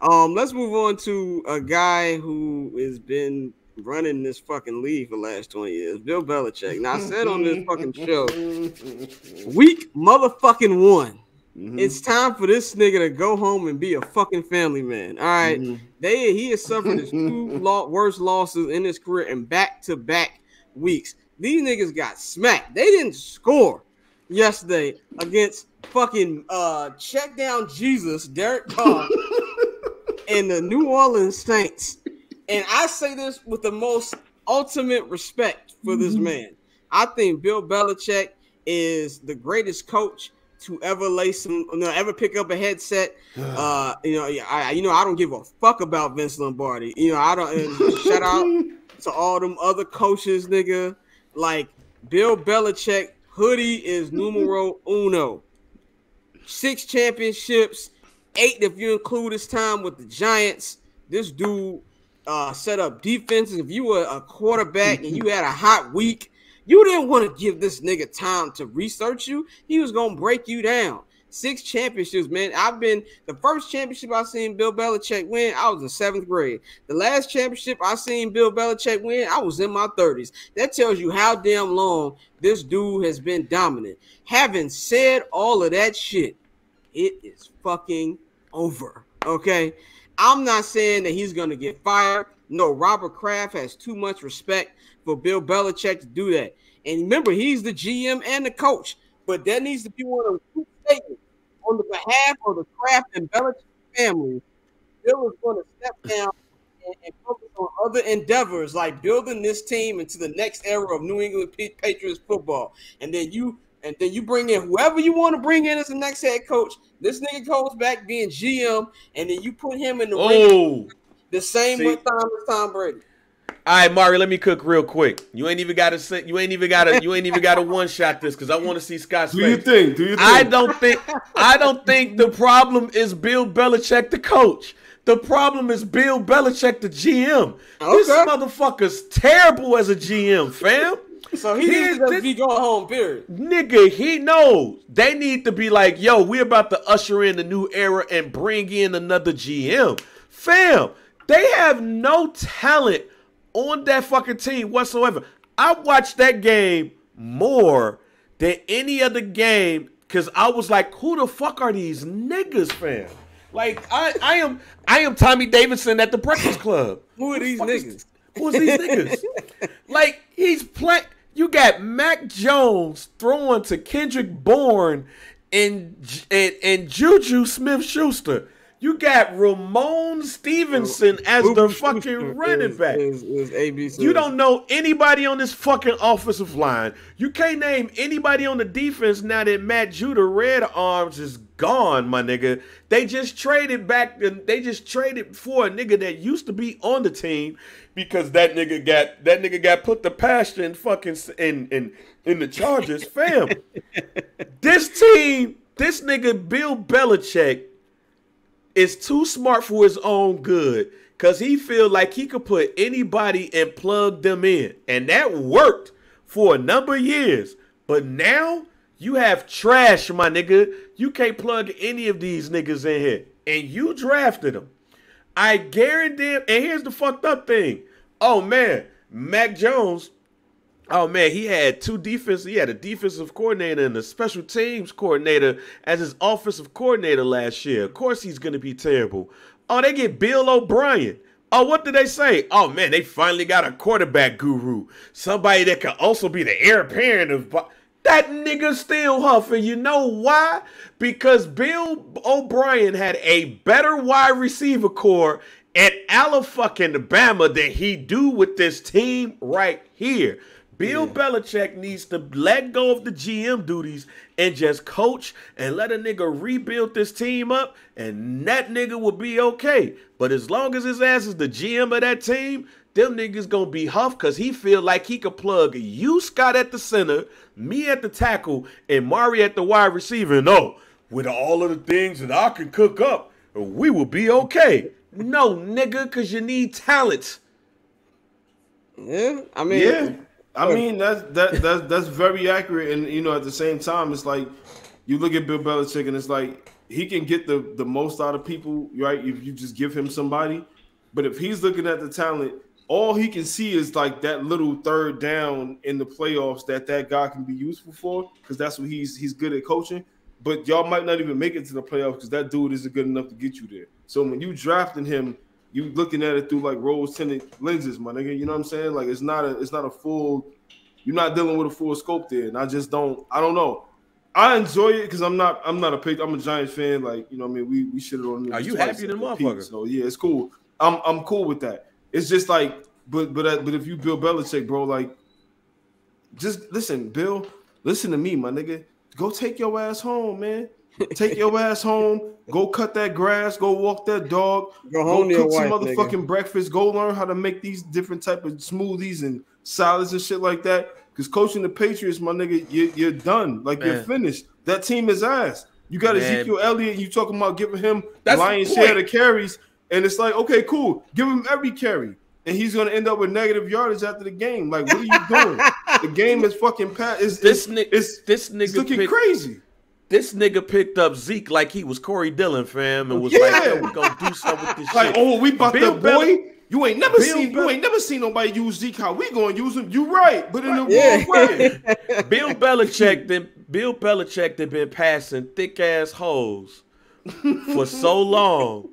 Let's move on to a guy who has been running this fucking league for the last 20 years, Bill Belichick. Now I said on this fucking show, week motherfucking one. It's time for this nigga to go home and be a fucking family man. All right. He has suffered his two worst losses in his career in back-to-back weeks. These niggas got smacked. They didn't score yesterday against fucking check down Jesus, Derek Carr, and the New Orleans Saints. And I say this with the most ultimate respect for this man. I think Bill Belichick is the greatest coach to ever ever pick up a headset. I don't give a fuck about Vince Lombardi. I don't. Shout out to all them other coaches, nigga. Like Bill Belichick, hoodie is numero uno. 6 championships, 8 if you include his time with the Giants. This dude set up defenses. If you were a quarterback and you had a hot week, you didn't want to give this nigga time to research you. He was going to break you down. 6 championships, man. The first championship I seen Bill Belichick win, I was in 7th grade. The last championship I seen Bill Belichick win, I was in my 30s. That tells you how damn long this dude has been dominant. Having said all of that shit, it is fucking over, okay? I'm not saying that he's going to get fired. No, Robert Kraft has too much respect for Bill Belichick to do that. And remember, he's the GM and the coach. But there needs to be one of two statements on the behalf of the Kraft and Belichick family. Bill is going to step down and focus on other endeavors like building this team into the next era of New England Patriots football. And then you bring in whoever you want to bring in as the next head coach. This nigga goes back being GM, and then you put him in the ring the same with Tom Brady. All right, Mario, let me cook real quick. You ain't even got to one shot this because I want to see Scott's face. Do you think? I don't think the problem is Bill Belichick the coach. The problem is Bill Belichick the GM. Okay. This motherfucker's terrible as a GM, fam. So he needs to be going home, period. Nigga, he knows. They need to be like, yo, we're about to usher in a new era and bring in another GM. Fam, they have no talent on that fucking team whatsoever. I watched that game more than any other game because I was like, who the fuck are these niggas, fam? Like, I am Tommy Davidson at the Breakfast Club. Who are these niggas? Who's these niggas? Like, he's playing. You got Mac Jones throwing to Kendrick Bourne and Juju Smith-Schuster. You got Ramon Stevenson as the fucking running back. You don't know anybody on this fucking offensive line. You can't name anybody on the defense now that Matt Judah Red Arms is gone, my nigga. They just traded for a nigga that used to be on the team because that nigga got put to pasture in fucking in the Chargers, fam. This team, this nigga Bill Belichick is too smart for his own good because he feel like he could put anybody and plug them in. And that worked for a number of years. But now you have trash, my nigga. You can't plug any of these niggas in here. And you drafted them. I guarantee. And here's the fucked up thing. Oh, man. Mac Jones. Oh, man, he had he had a defensive coordinator and a special teams coordinator as his offensive coordinator last year. Of course he's going to be terrible. Oh, they get Bill O'Brien. Oh, what did they say? Oh, man, they finally got a quarterback guru. Somebody that can also be the heir apparent of... That nigga still huffing. You know why? Because Bill O'Brien had a better wide receiver core at Alabama than he do with this team right here. Bill Belichick needs to let go of the GM duties and just coach and let a nigga rebuild this team up, and that nigga will be okay. But as long as his ass is the GM of that team, them niggas gonna be huffed because he feel like he could plug you, Scott, at the center, me at the tackle, and Mari at the wide receiver. And with all of the things that I can cook up, we will be okay. No, nigga, because you need talent. Yeah, I mean, that's very accurate, and at the same time, it's like you look at Bill Belichick, and it's like he can get the most out of people, right? If you just give him somebody. But if he's looking at the talent, all he can see is like that little third down in the playoffs that guy can be useful for, because that's what he's good at coaching. But y'all might not even make it to the playoffs because that dude isn't good enough to get you there. So when you drafting him, you looking at it through like rose-tinted lenses, my nigga. You know what I'm saying? Like it's not a full. You're not dealing with a full scope there, and I don't know. I enjoy it because I'm a Giants fan. Like, you know what I mean? We shitted on them. Are you happy the motherfucker? So yeah, it's cool. I'm cool with that. It's just like, but if you Bill Belichick, bro, like, just listen, Bill, listen to me, my nigga. Go take your ass home, man. Take your ass home. Go cut that grass. Go walk that dog. Go home to cook your some wife, motherfucking nigga. breakfast. Go learn how to make these different type of smoothies and salads and shit like that. Because coaching the Patriots, my nigga, you're done. Like, you're finished. That team is ass. You got Ezekiel Elliott. You talking about giving him lion's share of carries. And it's like, okay, cool. Give him every carry. And he's going to end up with negative yardage after the game. Like, what are you doing? The game is fucking it's looking crazy. This nigga picked up Zeke like he was Corey Dillon, fam, and was like, yo, we gonna do something with this like, shit. Oh, we about the boy. You ain't never seen nobody use Zeke. How we gonna use him? You right, but in the wrong way. Bill Belichick been passing thick ass hoes for so long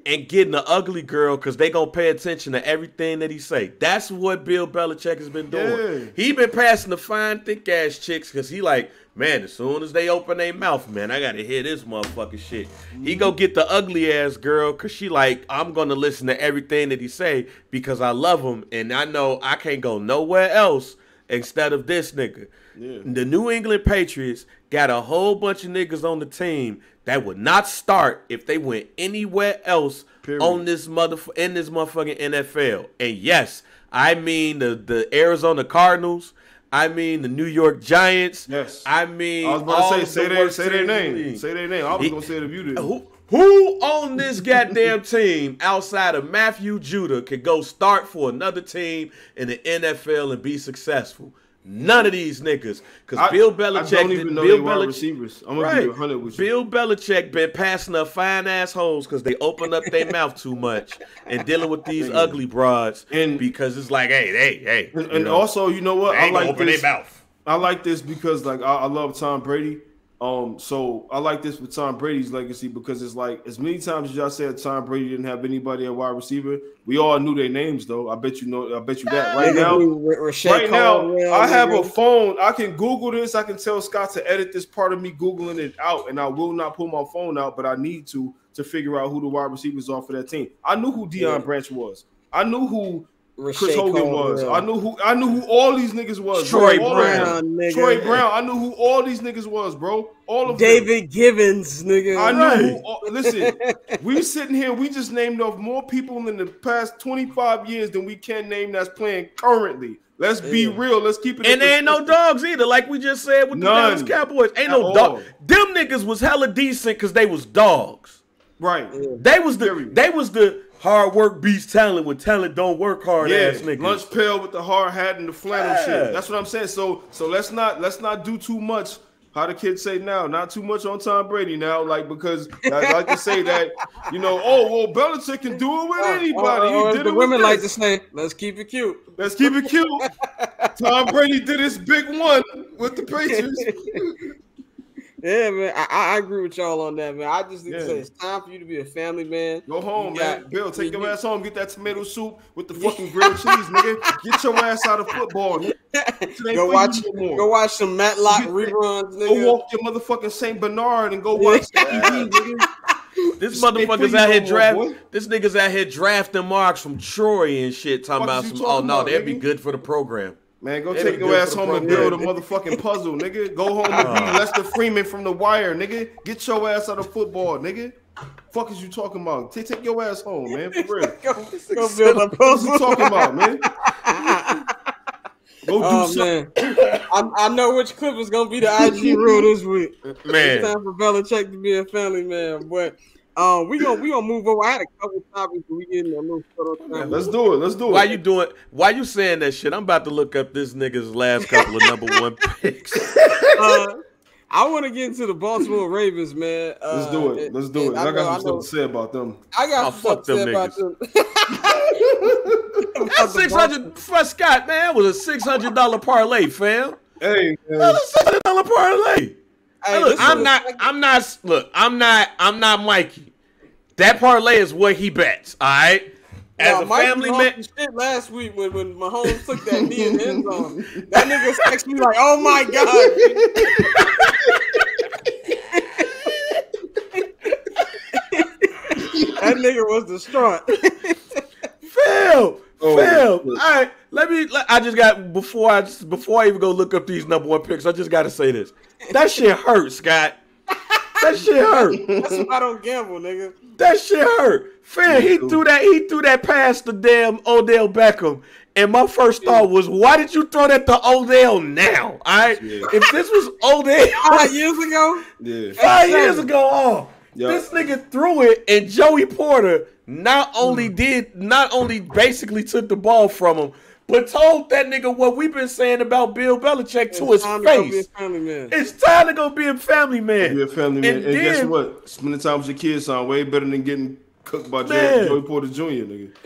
and getting an ugly girl because they gonna pay attention to everything that he say. That's what Bill Belichick has been doing. Yeah. He been passing the fine thick ass chicks because he like, man, as soon as they open their mouth, man, I gotta hear this motherfucking shit. He go get the ugly ass girl because she like, I'm gonna listen to everything that he say because I love him and I know I can't go nowhere else instead of this nigga. Yeah. The New England Patriots got a whole bunch of niggas on the team that would not start if they went anywhere else on this motherfucking NFL. And yes, I mean the Arizona Cardinals. I mean the New York Giants. Yes. I mean, I was about to say their name. Say their name. I was gonna say it if you did. Who on this goddamn team outside of Matthew Judah could go start for another team in the NFL and be successful? None of these niggas, because Bill Belichick. I don't even know wide receivers. I'm gonna be 100 with you. Bill Belichick been passing up fine assholes because they open up their mouth too much and dealing with these ugly broads. And because it's like, hey, and also, you know what? I like open their mouth. I like this because like I love Tom Brady. So I like this with Tom Brady's legacy because it's like as many times as y'all said Tom Brady didn't have anybody at wide receiver, we all knew their names though. I bet you that right now. I have a phone. I can Google this. I can tell Scott to edit this part of me Googling it out, and I will not pull my phone out, but I need to figure out who the wide receivers are for that team. I knew who Deion Branch was. I knew who Chris Hogan was. I knew who all these niggas was. Troy Brown, nigga. Troy Brown. I knew who all these niggas was, bro. All of David Givens, nigga. I knew. Listen, we sitting here. We just named off more people in the past 25 years than we can name that's playing currently. Let's be real. Let's keep it. And there ain't no dogs either, like we just said with the Dallas Cowboys. Ain't no dog. Them niggas was hella decent because they was dogs. Right. Yeah. They was the hard work beats talent when talent don't work hard ass niggas. Lunch pail with the hard hat and the flannel shit. That's what I'm saying. So let's not do too much. How the kids say now, not too much on Tom Brady now, like because I like to say that, Belichick can do it with anybody. The women like to say, let's keep it cute. Let's keep it cute. Tom Brady did his big one with the Patriots. Yeah, man, I agree with y'all on that, man. I just need to say it's time for you to be a family man. Go home, man. Bill, take your ass home. Get that tomato soup with the fucking grilled cheese, nigga. Get your ass out of football, nigga. Go watch some Matlock reruns, nigga. Go walk your motherfucking St. Bernard and go watch TV, nigga. This motherfucker's out here drafting. This nigga's out here drafting marks from Troy and shit. Talking about some. They'd be good for the program. Man, go take your ass home and build a motherfucking puzzle, nigga. Go home and be Lester Freeman from The Wire, nigga. Get your ass out of football, nigga. Fuck is you talking about? Take your ass home, man. For real. Go build a puzzle. What you talking about, man? Go do something. I know which clip is gonna be the IG rule this week. Man, it's time for Belichick to be a family man, but. We gonna move over. I had a couple topics, but we getting a little short on time. Let's do it. Why you saying that shit? I'm about to look up this nigga's last couple of #1 picks. I want to get into the Baltimore Ravens, man. Let's do it. Let's do it. I got some stuff to say about them. I got some stuff to say about them. That's 600 for Scott, man. That was a $600 parlay, fam. Hey, man. That was a $600 parlay. Hey, look, I'm not Mikey. That parlay is what he bets. All right. As a family man, shit last week when Mahomes took that knee in the end zone, that nigga texted me like, "Oh my god." That nigga was distraught. Phil. All right, I just got before I even go look up these number one picks. I just got to say this. That shit hurt, Scott. That shit hurt. That's why I don't gamble, nigga. That shit hurt. Fam, he threw that pass to damn Odell Beckham. And my first thought was, why did you throw that to Odell now? All right? Yeah. If this was Odell 5 years ago? Yeah. 5 years ago, this nigga threw it, and Joey Porter not only basically took the ball from him, but told that nigga what we've been saying about Bill Belichick to his face. It's time to go be a family man. Be a family man. And guess what? Spending time with your kids sound way better than getting cooked by Joey Porter Jr., nigga.